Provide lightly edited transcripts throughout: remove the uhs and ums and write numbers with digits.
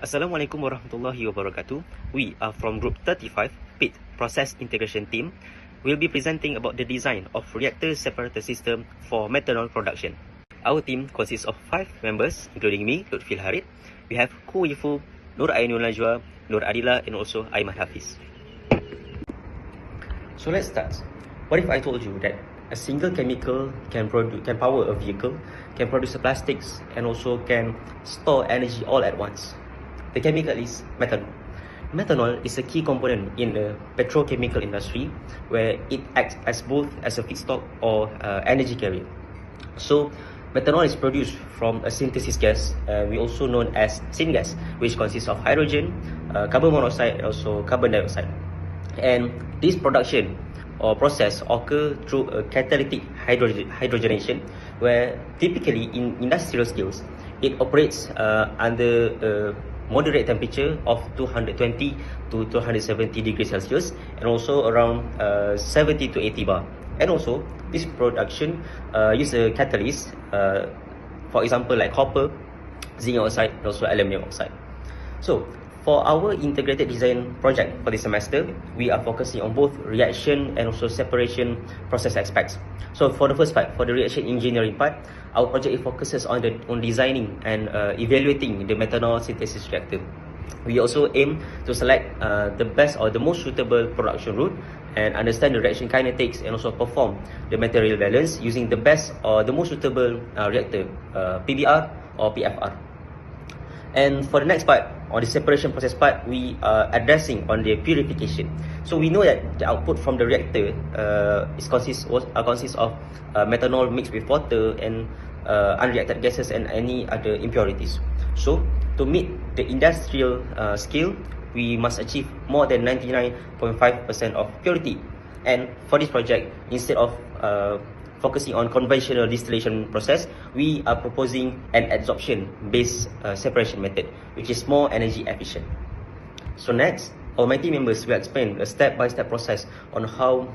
Assalamualaikum warahmatullahi wabarakatuh. We are from Group 35, P.I.T, Process Integration Team. We'll be presenting about the design of reactor separator system for methanol production. Our team consists of 5 members, including me, Lutfil, Harith. We have Khu Wee Foo, Nurainul Najwa, Nur Adilah, and also Aiman, Hafidz. So let's start. What if I told you that a single chemical can power a vehicle, can produce plastics, and also can store energy all at once? The chemical is methanol. Methanol is a key component in the petrochemical industry, where it acts as both as a feedstock or energy carrier. So methanol is produced from a synthesis gas, we also known as syngas, which consists of hydrogen, carbon monoxide, and also carbon dioxide. And this production or process occur through a catalytic hydrogenation, where typically in industrial scales it operates under a moderate temperature of 220 to 270 degrees Celsius, and also around 70 to 80 bar. And also this production use a catalyst, for example like copper, zinc oxide, and also aluminum oxide. So for our integrated design project for this semester, we are focusing on both reaction and also separation process aspects. So for the first part, for the reaction engineering part, our project focuses on designing and evaluating the methanol synthesis reactor. We also aim to select the best or the most suitable production route and understand the reaction kinetics and also perform the material balance using the best or the most suitable reactor, PBR or PFR. And for the next part, on the separation process part, we are addressing on the purification. So we know that the output from the reactor consists of methanol mixed with water and unreacted gases and any other impurities. So to meet the industrial scale, we must achieve more than 99.5% of purity. And for this project, instead of focusing on conventional distillation process, we are proposing an adsorption-based separation method, which is more energy efficient. So next, our team members will explain a step-by-step process on how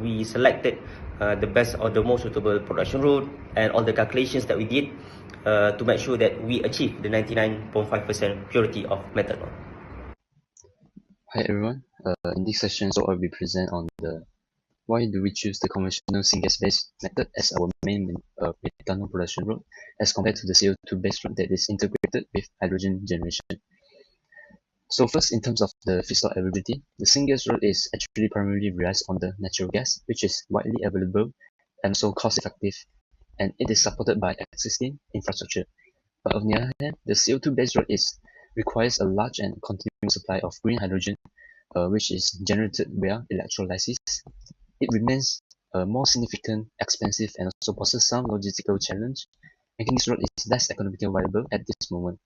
we selected the best or the most suitable production route and all the calculations that we did to make sure that we achieve the 99.5% purity of methanol. Hi everyone, in this session so I'll be present on the why do we choose the conventional syngas-based method as our main methanol production route as compared to the CO2-based route that is integrated with hydrogen generation. So first, in terms of the feedstock availability, the syngas route is actually primarily relies on the natural gas, which is widely available and so cost-effective, and it is supported by existing infrastructure. But on the other hand, the CO2-based route requires a large and continuous supply of green hydrogen, which is generated via electrolysis. It remains more significant, expensive, and also poses some logistical challenge, making this route less economically viable at this moment.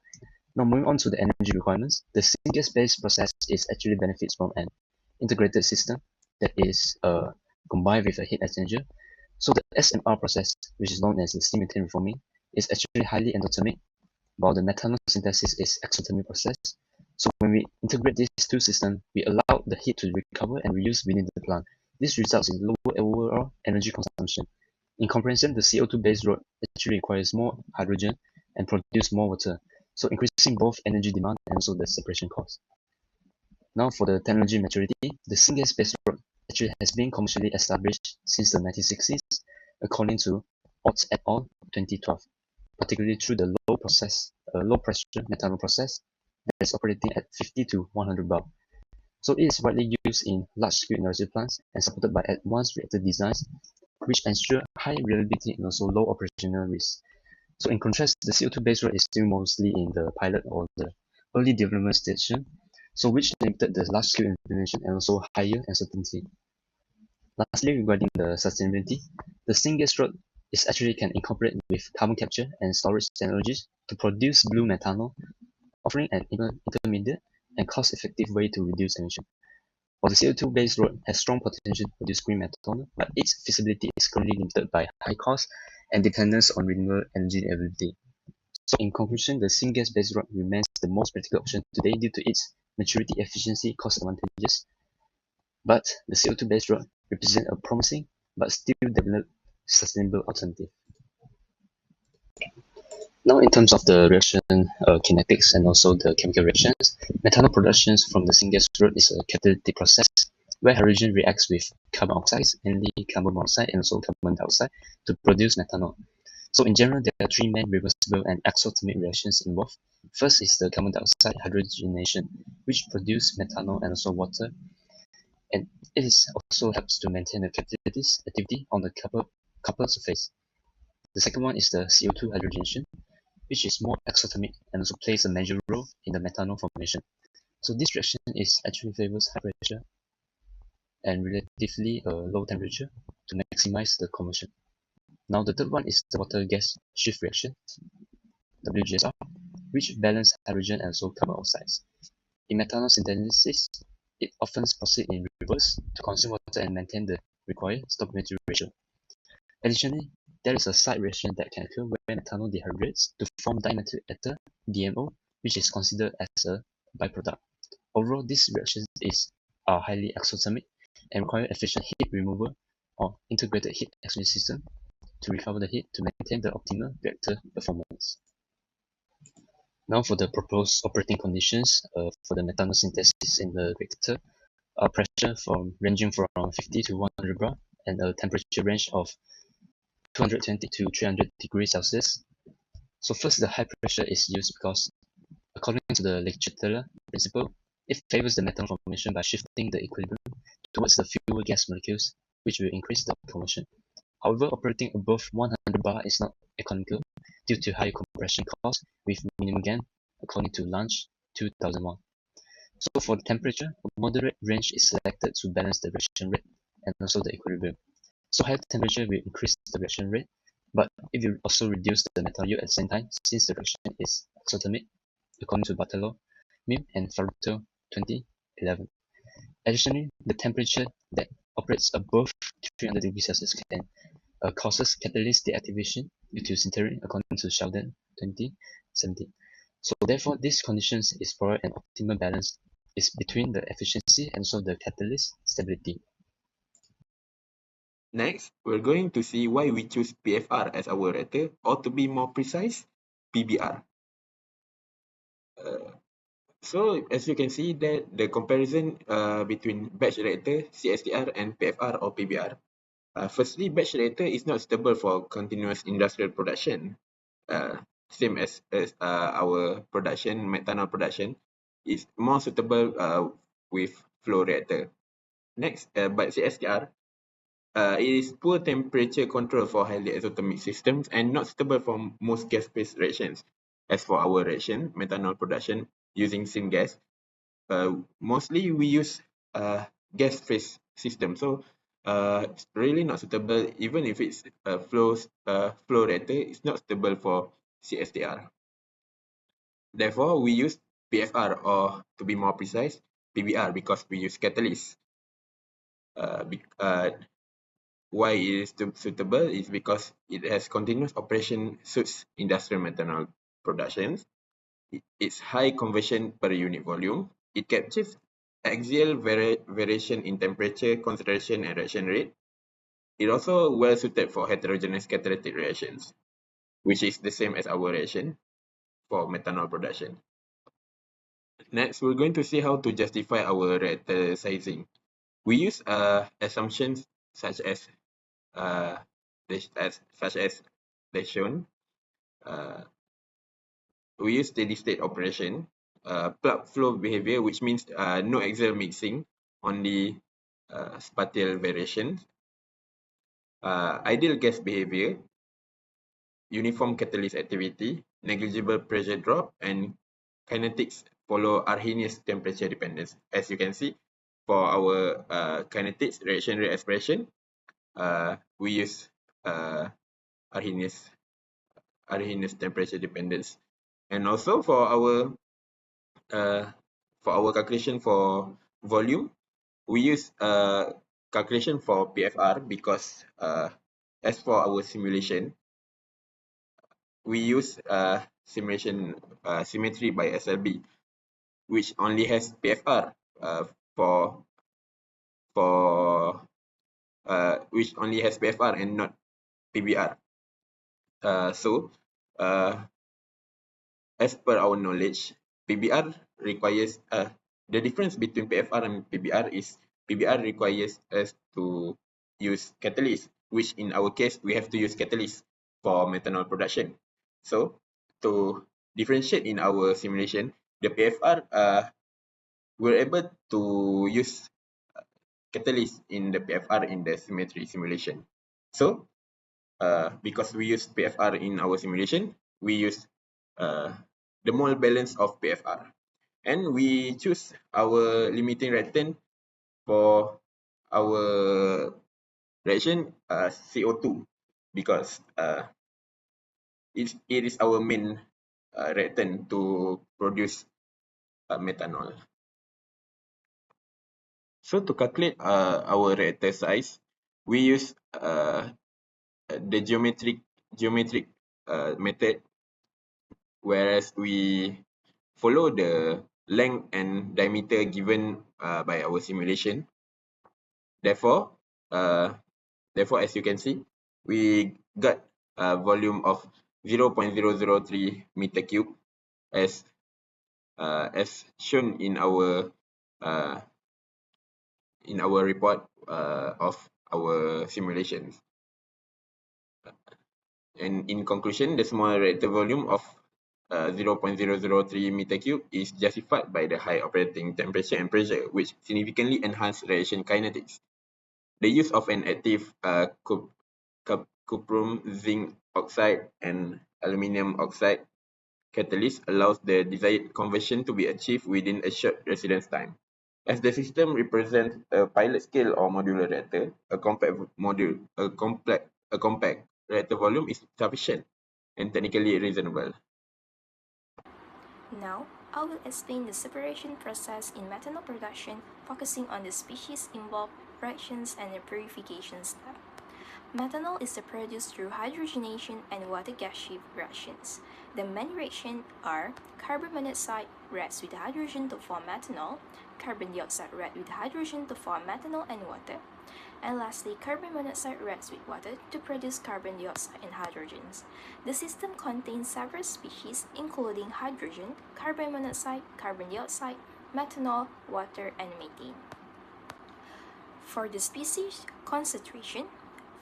Now moving on to the energy requirements, the syngas-based process actually benefits from an integrated system that is combined with a heat exchanger. So the SMR process, which is known as the steam methane reforming, is actually highly endothermic, while the methanol synthesis is exothermic process. So when we integrate these two systems, we allow the heat to recover and reuse within the plant. This results in lower overall energy consumption. In comparison, the CO2-based route actually requires more hydrogen and produce more water, so increasing both energy demand and also the separation cost. Now for the technology maturity, the syngas-based route actually has been commercially established since the 1960s, according to Ott et al. 2012, particularly through the low pressure methanol process that is operating at 50 to 100 bar. So it is widely used in large-scale industrial plants and supported by advanced reactor designs, which ensure high reliability and also low operational risk. So in contrast, the CO2-based route is still mostly in the pilot or the early development stage, so which limited the large-scale implementation and also higher uncertainty. Lastly, regarding the sustainability, the syngas route actually can incorporate with carbon capture and storage technologies to produce blue methanol, offering an intermediate and cost-effective way to reduce emission. While the CO2-based route has strong potential to produce green methanol, but its feasibility is currently limited by high cost and dependence on renewable energy availability. So in conclusion, the syngas-based route remains the most practical option today due to its maturity, efficiency, cost advantages. But the CO2-based route represents a promising but still developed sustainable alternative. Now, in terms of the reaction kinetics and also the chemical reactions, methanol production from the syngas route is a catalytic process where hydrogen reacts with carbon oxides, mainly carbon monoxide and also carbon dioxide, to produce methanol. So in general, there are three main reversible and exothermic reactions involved. First is the carbon dioxide hydrogenation, which produces methanol and also water, and it also helps to maintain the catalytic activity on the coupled surface. The second one is the CO2 hydrogenation, which is more exothermic and also plays a major role in the methanol formation. So this reaction is actually favors high pressure and relatively low temperature to maximize the conversion. Now the third one is the water gas shift reaction, WGSR, which balance hydrogen and also carbon oxides. In methanol synthesis, it often proceeds in reverse to consume water and maintain the required stoichiometric ratio. Additionally, there is a side reaction that can occur when methanol dehydrates to form dimethyl ether, DMO, which is considered as a byproduct. Overall, these reactions are highly exothermic and require efficient heat removal or integrated heat exchange system to recover the heat to maintain the optimal reactor performance. Now for the proposed operating conditions for the methanol synthesis in the reactor, pressure ranging from 50 to 100 bar and a temperature range of 220 to 300 degrees Celsius. So first, the high pressure is used because, according to the Lutfil principle, it favors the methanol formation by shifting the equilibrium towards the fewer gas molecules, which will increase the conversion. However, operating above 100 bar is not economical due to high compression costs with minimum gain, according to Lunch 2001. So for the temperature, a moderate range is selected to balance the reaction rate and also the equilibrium. So higher temperature will increase the reaction rate, but it will also reduce the methanol yield at the same time since the reaction is exothermic, according to Bartholomew and Farito 2011. Additionally, the temperature that operates above 300 degrees Celsius can causes catalyst deactivation due to sintering, according to Sheldon 2017. So therefore, these conditions is for an optimal balance is between the efficiency and also the catalyst stability. Next, we're going to see why we choose PFR as our reactor, or to be more precise, PBR. So as you can see that the comparison between batch reactor, CSTR, and PFR or PBR. Firstly, batch reactor is not suitable for continuous industrial production. Same as our production, methanol production, is more suitable with flow reactor. Next, but CSTR, it is poor temperature control for highly exothermic systems and not suitable for most gas-based reactions. As for our reaction, methanol production using syngas, mostly we use gas-phase system. So it's really not suitable, even if it's a flow reactor, it's not suitable for CSTR. Therefore, we use PFR, or to be more precise, PBR, because we use catalyst. Why it is suitable is because it has continuous operation suits industrial methanol productions. It's high conversion per unit volume. It captures axial variation in temperature, concentration, and reaction rate. It also well suited for heterogeneous catalytic reactions, which is the same as our reaction for methanol production. Next, we're going to see how to justify our reactor sizing. We use assumptions such as they shown. We use steady state operation, plug flow behavior, which means no axial mixing, only spatial variations, ideal gas behavior, uniform catalyst activity, negligible pressure drop, and kinetics follow Arrhenius temperature dependence. As you can see, for our kinetics reaction rate expression, we use Arrhenius temperature dependence. And also for our calculation for volume, we use calculation for PFR because as for our simulation, we use simulation symmetry by SLB, which only has PFR which only has PFR and not PBR. So as per our knowledge, PBR requires the difference between PFR and PBR is PBR requires us to use catalyst, which in our case we have to use catalyst for methanol production. So to differentiate in our simulation, the PFR we're able to use catalyst in the PFR in the symmetry simulation. So because we use PFR in our simulation, we use the mole balance of PFR, and we choose our limiting reactant for our reaction CO2 because it is our main reactant to produce methanol. So to calculate our reactor size, we use the geometric method, whereas we follow the length and diameter given by our simulation. Therefore, as you can see, we got a volume of 0.003 meter cube as shown in our report of our simulations. And in conclusion, the small reactor volume of 0.003 meter cube is justified by the high operating temperature and pressure, which significantly enhance reaction kinetics. The use of an active cuprum zinc oxide and aluminum oxide catalyst allows the desired conversion to be achieved within a short residence time. As the system represents a pilot scale or modular reactor, a compact reactor volume is sufficient and technically reasonable. Now, I will explain the separation process in methanol production, focusing on the species involved, reactions, and the purification step. Methanol is produced through hydrogenation and water gas shift reactions. The main reactions are carbon monoxide reacts with hydrogen to form methanol, carbon dioxide reacts with hydrogen to form methanol and water, and lastly, carbon monoxide reacts with water to produce carbon dioxide and hydrogens. The system contains several species including hydrogen, carbon monoxide, carbon dioxide, methanol, water, and methane. For the species concentration,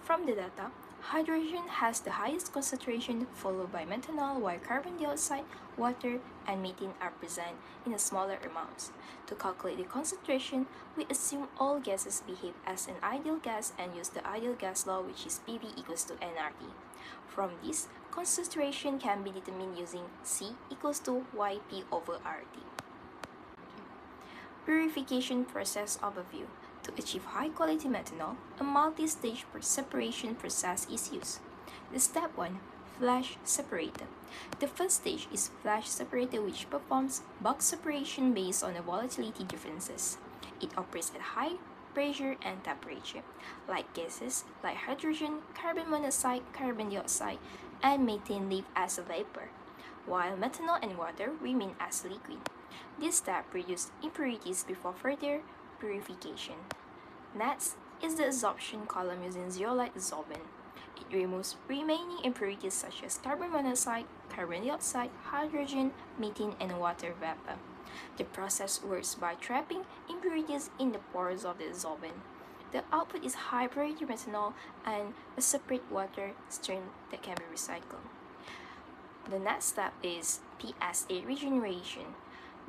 from the data, hydrogen has the highest concentration, followed by methanol, while carbon dioxide, water, and methane are present in a smaller amounts. To calculate the concentration, we assume all gases behave as an ideal gas and use the ideal gas law, which is PV equals to nRT. From this, concentration can be determined using C equals to YP over RT. Purification process overview. To achieve high-quality methanol, a multi-stage separation process is used. The step 1, flash separator. The first stage is flash separator, which performs bulk separation based on the volatility differences. It operates at high pressure and temperature, like gases like hydrogen, carbon monoxide, carbon dioxide, and methane leave as a vapor, while methanol and water remain as liquid. This step reduces impurities before further purification. Next is the adsorption column using zeolite adsorbent. It removes remaining impurities such as carbon monoxide, carbon dioxide, hydrogen, methane, and water vapor. The process works by trapping impurities in the pores of the adsorbent. The output is high purity methanol and a separate water stream that can be recycled. The next step is PSA regeneration.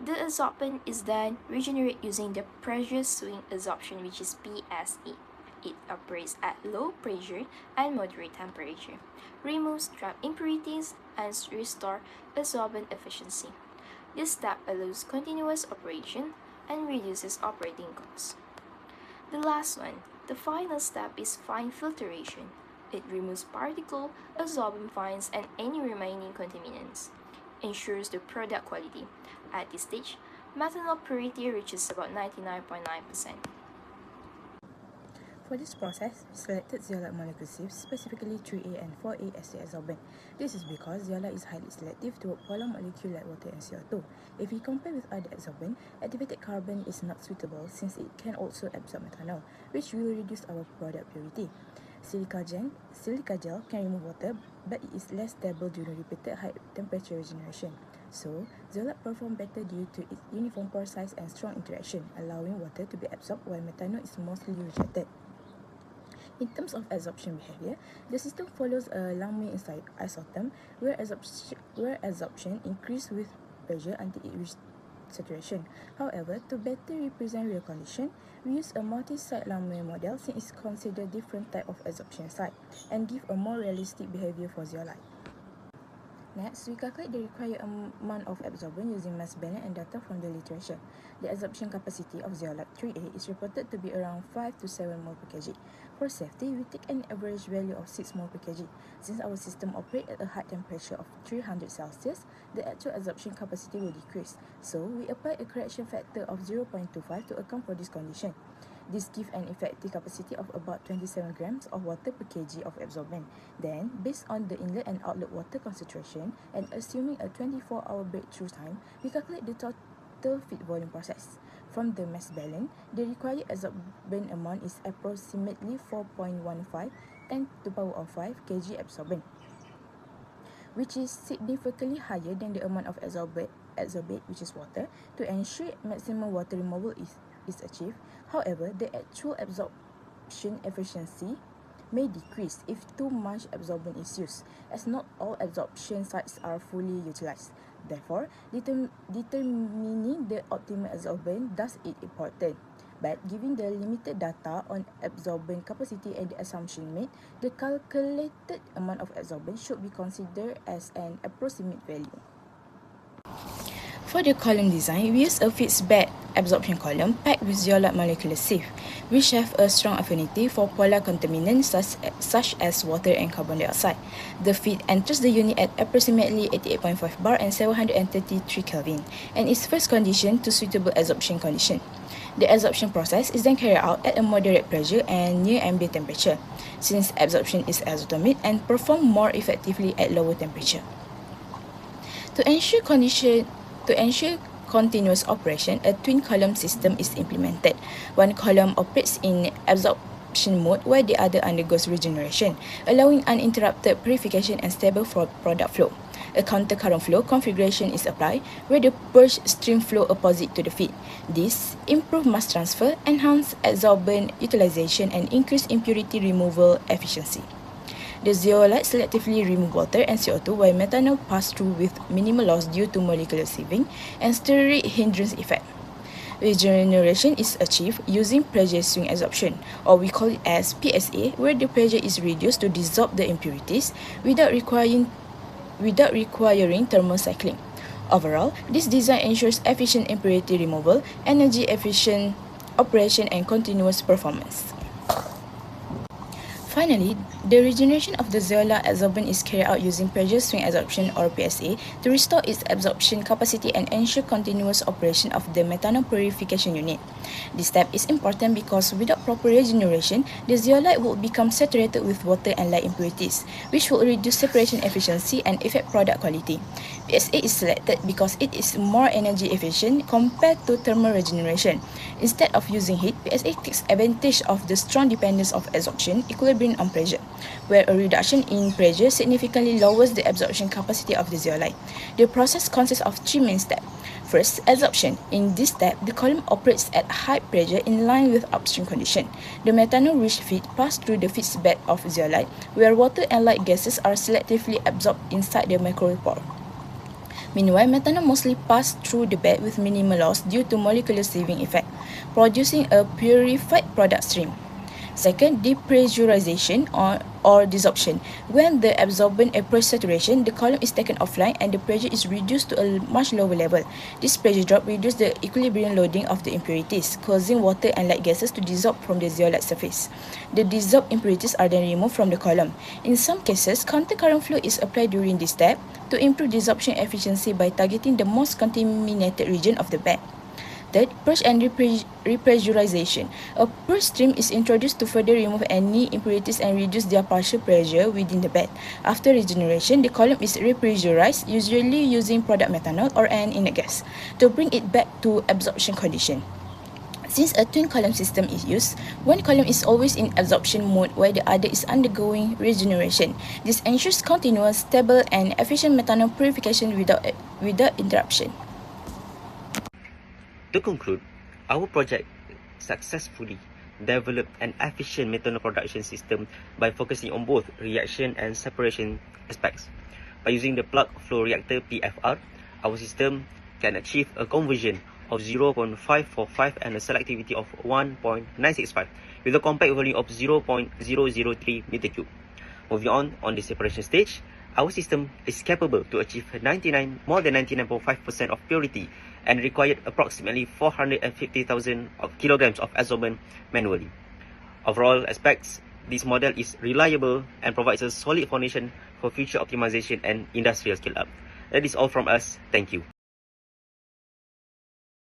The adsorbent is then regenerated using the pressure swing adsorption, which is PSA. It operates at low pressure and moderate temperature, removes trapped impurities, and restores adsorbent efficiency. This step allows continuous operation and reduces operating costs. The last one, the final step, is fine filtration. It removes particle, adsorbent fines, and any remaining contaminants. Ensures the product quality. At this stage, methanol purity reaches about 99.9%. For this process, we selected zeolite molecule sieves, specifically 3A and 4A as the adsorbent. This is because zeolite is highly selective toward polar molecules like water and CO2. If we compare with other adsorbent, activated carbon is not suitable since it can also absorb methanol, which will reduce our product purity. Silica gel can remove water, but it is less stable during repeated high temperature regeneration. So, zeolite perform better due to its uniform pore size and strong interaction, allowing water to be absorbed while methanol is mostly rejected. In terms of absorption behavior, the system follows a Langmuir isotherm where absorption increases with pressure until it reaches saturation. However, to better represent real condition, we use a multi-site Langmuir model since it considers different type of absorption site and give a more realistic behavior for zeolite. Next, we calculate the required amount of absorbent using mass balance and data from the literature. The absorption capacity of zeolite 3A is reported to be around 5 to 7 mol per kg. For safety, we take an average value of 6 mol per kg. Since our system operates at a high temperature of 300 Celsius, the actual absorption capacity will decrease. So, we apply a correction factor of 0.25 to account for this condition. This gives an effective capacity of about 27 grams of water per kg of absorbent. Then, based on the inlet and outlet water concentration and assuming a 24-hour breakthrough time, we calculate the total feed volume process. From the mass balance, the required absorbent amount is approximately 4.15 10 to the power of 5 kg absorbent, which is significantly higher than the amount of adsorbate, which is water, to ensure maximum water removal is achieved. However, the actual absorption efficiency may decrease if too much absorbent is used, as not all absorption sites are fully utilized. Therefore, determining the optimal absorbent thus is important. But given the limited data on absorbent capacity and the assumption made, the calculated amount of absorbent should be considered as an approximate value. For the column design, we use a fixed bed absorption column packed with zeolite molecular sieve, which have a strong affinity for polar contaminants such as water and carbon dioxide. The feed enters the unit at approximately 88.5 bar and 733 Kelvin, and is first conditioned to suitable absorption condition. The absorption process is then carried out at a moderate pressure and near ambient temperature, since absorption is isothermic and performed more effectively at lower temperature. To ensure continuous operation, a twin column system is implemented. One column operates in absorption mode while the other undergoes regeneration, allowing uninterrupted purification and stable product flow. A counter current flow configuration is applied where the purge stream flow opposite to the feed. This improves mass transfer, enhance adsorbent utilization, and increase impurity removal efficiency. The zeolite selectively remove water and CO2 while methanol pass through with minimal loss due to molecular sieving and steric hindrance effect. Regeneration is achieved using pressure swing adsorption, or we call it as PSA, where the pressure is reduced to dissolve the impurities without requiring thermal cycling. Overall, this design ensures efficient impurity removal, energy efficient operation, and continuous performance. Finally, the regeneration of the zeolite adsorbent is carried out using pressure swing adsorption, or PSA, to restore its absorption capacity and ensure continuous operation of the methanol purification unit. This step is important because without proper regeneration, the zeolite will become saturated with water and light impurities, which will reduce separation efficiency and affect product quality. PSA is selected because it is more energy efficient compared to thermal regeneration. Instead of using heat, PSA takes advantage of the strong dependence of adsorption equilibrium on pressure, where a reduction in pressure significantly lowers the absorption capacity of the zeolite. The process consists of 3 main steps. First, adsorption. In this step, the column operates at high pressure in line with upstream condition. The methanol-rich feed passes through the fixed bed of zeolite, where water and light gases are selectively absorbed inside the micropore. Meanwhile, methanol mostly passes through the bed with minimal loss due to molecular sieving effect, producing a purified product stream. Second, depressurization or desorption. When the absorbent approaches saturation, the column is taken offline and the pressure is reduced to a much lower level. This pressure drop reduces the equilibrium loading of the impurities, causing water and light gases to dissolve from the zeolite surface. The dissolved impurities are then removed from the column. In some cases, counter-current flow is applied during this step to improve desorption efficiency by targeting the most contaminated region of the bed. Third, purge and repressurization. A purge stream is introduced to further remove any impurities and reduce their partial pressure within the bed. After regeneration, the column is repressurized, usually using product methanol or an inert gas, to bring it back to absorption condition. Since a twin column system is used, one column is always in absorption mode while the other is undergoing regeneration. This ensures continuous, stable, and efficient methanol purification without interruption. To conclude, our project successfully developed an efficient methanol production system by focusing on both reaction and separation aspects. By using the plug flow reactor PFR, our system can achieve a conversion of 0.545 and a selectivity of 1.965 with a compact volume of 0.003 meter cube. Moving on the separation stage, our system is capable to achieve more than 99.5% of purity and required approximately 450,000 kilograms of adsorbent manually. Overall aspects, this model is reliable and provides a solid foundation for future optimization and industrial scale-up. That is all from us. Thank you.